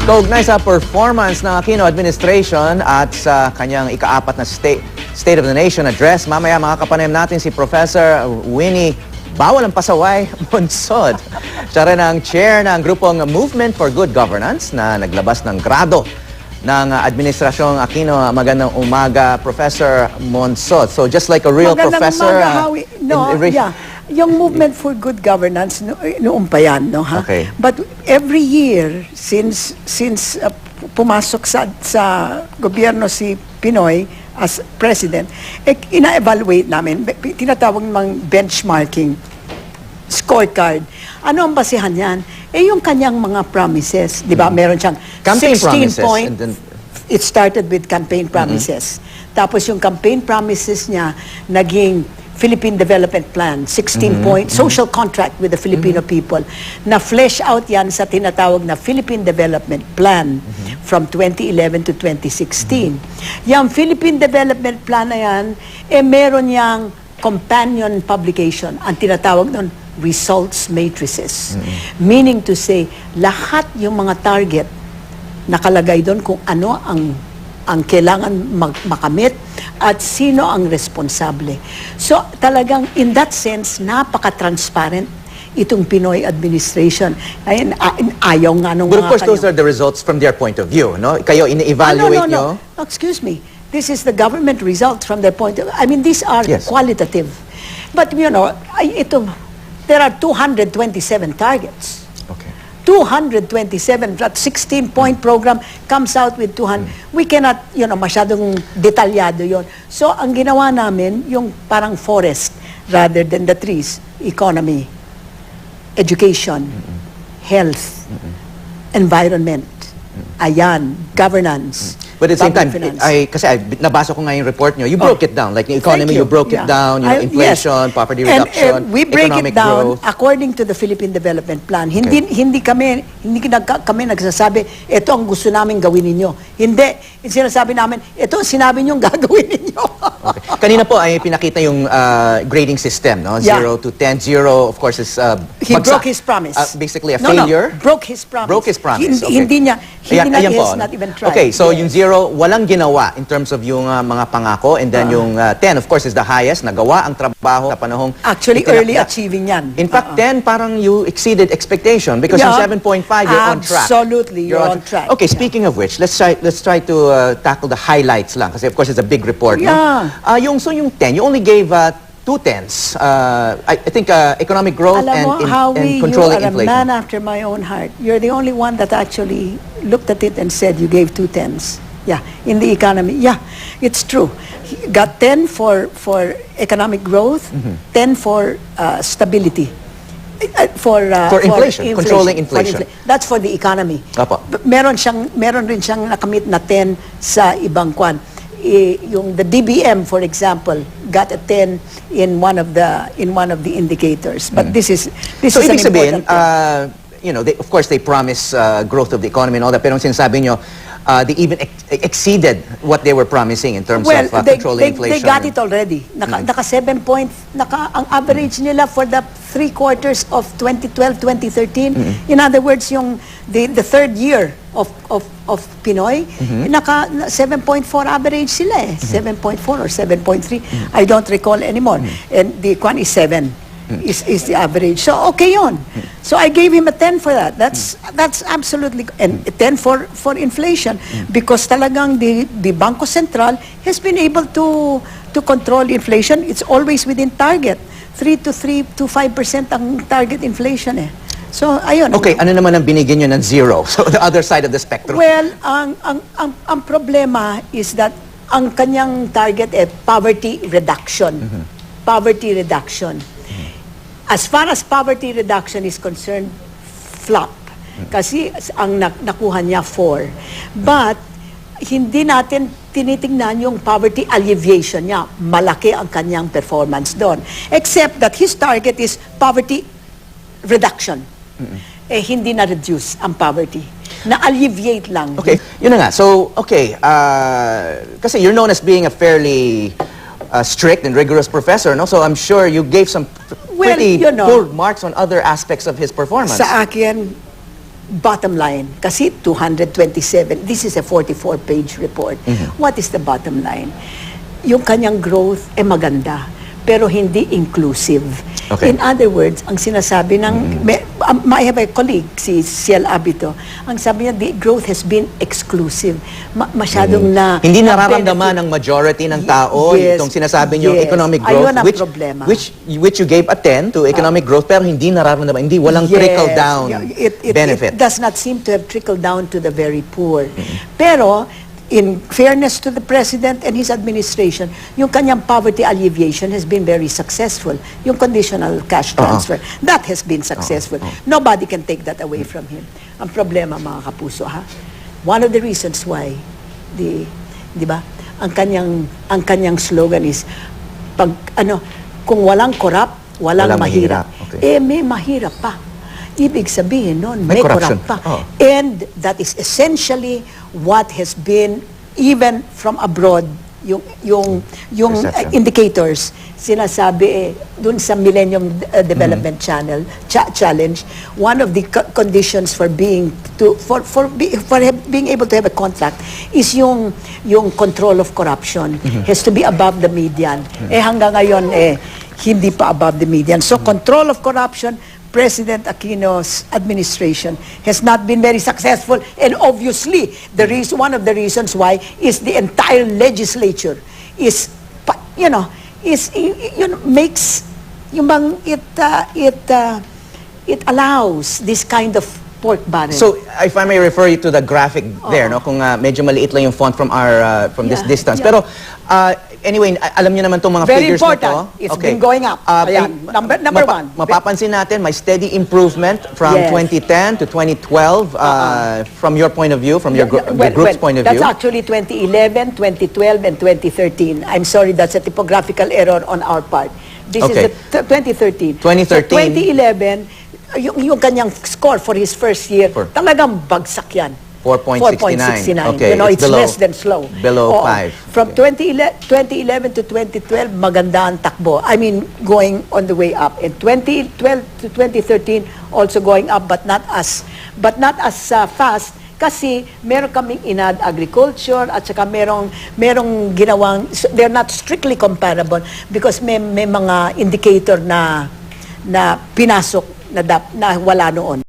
Kaugnay sa performance ng Aquino Administration at sa kanyang ika-apat na State of the Nation address, mamaya makakapanayam natin si Professor Winnie Monsod. Siya rin ang chair ng grupong Movement for Good Governance na naglabas ng grado ng Administrasyong Aquino. Magandang umaga, Professor Monsod. So just like a real professor... Howie. Yung Movement for Good Governance, noong pa yan, no, ha? Okay. But every year, since pumasok sa gobyerno si Pinoy as president, ina-evaluate namin, tinatawag namang benchmarking scorecard. Ano ang basihan yan? Yung kanyang mga promises, di ba? Meron siyang Campaign 16 promises, point. and then... It started with campaign promises. Tapos yung campaign promises niya, naging Philippine Development Plan, 16-point social contract with the Filipino people. Na-flesh out yan sa tinatawag na Philippine Development Plan from 2011 to 2016. Yung Philippine Development Plan na yan, meron niyang companion publication, ang tinatawag nun, results matrices. Meaning to say, lahat yung mga target nakalagay doon kung ano ang kailangan makamit at sino ang responsable. So talagang in that sense, napaka-transparent itong Pinoy administration. Ayaw nga nung But of course, those are the results from their point of view, no? Kayo, ine-evaluate nyo? No, excuse me. This is the government results from their point of view. I mean, these are qualitative. But, you know, there are 227 targets. 227, that 16-point program comes out with 200. We cannot, masyadong detalyado yon. So, ang ginawa namin, yung parang forest rather than the trees, economy, education, health, environment, ayan, governance. But at the same time, kasi nabasa ko nga yung report nyo, you broke it down. Like the economy, you broke it down, inflation, poverty reduction, and we break economic it down growth. according to the Philippine Development Plan. Hindi kami nagsasabi, ito ang gusto namin gawin ninyo. Hindi. Sinasabi namin, ito ang sinabi nyo gagawin ninyo. Kanina po ay pinakita yung grading system, no? 0 to 10. 0, of course, is he broke his promise. Basically a failure. No, broke his promise. Broke his promise. Hindi niya, he has not even tried. Okay, so yung 0, walang ginawa in terms of yung mga pangako, and then yung 10, of course, is the highest. Nagawa ang trabaho sa panahong... Actually, early achieving yan. In fact, 10, parang you exceeded expectation because yung 7.5, you're on track. Absolutely, you're on track. Okay, speaking of which, let's try to tackle the highlights lang kasi of course it's a big report. Yeah. No? Yung 10, you only gave 2 tenths. I think economic growth and controlling inflation. You are a man after my own heart. You're the only one that actually looked at it and said you gave 2 tenths. Yeah, in the economy. Yeah, it's true. He got 10 for economic growth, 10 for stability. For inflation, controlling inflation. That's for the economy. Apo. Meron rin siyang nakamit na 10 sa ibang kwan. Yung the DBM, for example, got a 10 in one of the indicators. But this is so an ibig sabihin, important of course they promise growth of the economy and all that, pero sinasabi nyo, they even exceeded what they were promising in terms of controlling inflation. They got it already. Naka 7 points. Ang average nila for the 3 quarters of 2012, 2013. In other words, yung the third year of Pinoy, naka 7.4 average sila eh. 7.4 or 7.3. I don't recall anymore. And the one is 7. Is the average. So okay yun. So I gave him a 10 for that. That's absolutely, and 10 for inflation because talagang the Bangko Sentral has been able to control inflation. It's always within target. 3 to 5% ang target inflation eh. So ayun. Okay, ano naman ang binigyan nyo ng 0? So the other side of the spectrum. Well, ang problema is that ang kanyang target poverty reduction. Poverty reduction. As far as poverty reduction is concerned, flop. Kasi ang nakuha niya 4. But, hindi natin tinitingnan yung poverty alleviation niya. Malaki ang kanyang performance doon. Except that his target is poverty reduction. Hindi na-reduce ang poverty. Na-alleviate lang. Okay, yun na nga. So, okay, kasi you're known as being a fairly strict and rigorous professor, no? So I'm sure you gave some pretty poor marks on other aspects of his performance. Sa akin, bottom line, kasi 227, this is a 44-page report. What is the bottom line? Yung kanyang growth maganda, pero hindi inclusive. Okay. In other words, ang sinasabi ng, I have a colleague, si Ciel Abito, ang sabi niya, the growth has been exclusive. Masyadong na... Hindi nararamdaman ng majority ng tao itong sinasabi niyo economic growth, Ayun ang problema. which you gave a 10 to economic growth, pero hindi nararamdaman, hindi walang trickle-down benefit. It does not seem to have trickled down to the very poor. Pero, in fairness to the President and his administration, yung kanyang poverty alleviation has been very successful. Yung conditional cash transfer, that has been successful. Nobody can take that away from him. Ang problema, mga kapuso, one of the reasons why, di ba, ang kanyang slogan is, kung walang korap, walang mahirap. Okay. May mahirap pa. Ibig sabihin nun, May may corruption. korap pa. And that is essentially what has been, even from abroad, yung Perception. indicators, sinasabi dun sa Millennium Development Challenge, one of the conditions for being able to have a contract is yung control of corruption has to be above the median. Hanggang ngayon hindi pa above the median. So control of corruption, President Aquino's administration has not been very successful, and obviously one of the reasons why is the entire legislature makes it allows this kind of pork barrel. So, if I may refer you to the graphic there, no, kung medyo maliit lang yung font from this distance. Pero anyway, alam niyo naman tong mga very figures important. na to. It's been going up. Ayan, number one. Mapapansin natin, may steady improvement from 2010 to 2012 from your point of view, from your group's point of view. That's actually 2011, 2012, and 2013. I'm sorry, that's a typographical error on our part. This is the 2013. 2013. So 2011, yung kanyang score for his first year, talagang bagsak yan. 4.69. Okay, it's below, less than slow. Below 5. From 2011 to 2012, maganda ang takbo. I mean, going on the way up. And 2012 to 2013, also going up, but not as fast. Kasi meron kaming inad agriculture at saka merong ginawang, they're not strictly comparable because may mga indicator na pinasok na wala noon.